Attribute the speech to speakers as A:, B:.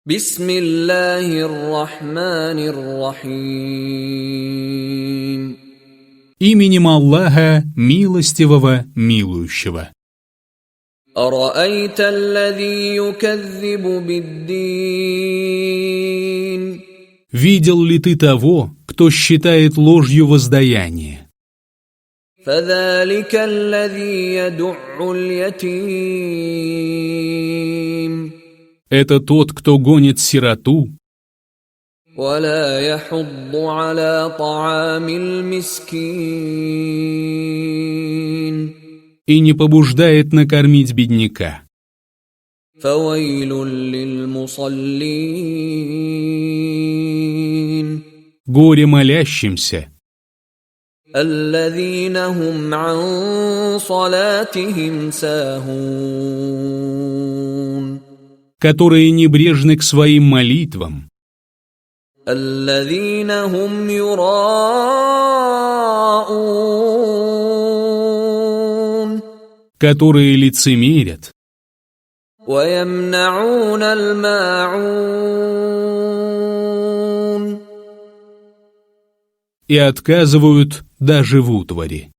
A: Бисмиллахир-рахманир-рахим.
B: Именем Аллаха, милостивого, милующего.
A: أَرَأَيْتَ الَّذِي يُكَذِّبُ بِالدِّينِ.
B: Видел ли ты того, кто считает ложью воздаяние?
A: فَذَلِكَ الَّذِي يَدُعُّ الْيَتِيمَ.
B: Это тот, кто гонит сироту
A: وَلَا يَحُضُّ عَلَى طَعَامِ الْمِسْكِينِ.
B: и не побуждает накормить бедняка.
A: فَوَيْلٌ لِلْمُصَلِّينَ.
B: Горе молящимся,
A: الَّذِينَ هُمْ عَنْ صَلَاتِهِمْ سَاهُونَ.
B: которые небрежны к своим молитвам,
A: الَّذِينَ هُمْ يُرَاءُونَ.
B: которые лицемерят
A: وَيَمْنَعُونَ الْمَاعُونَ.
B: и отказывают даже в утвари.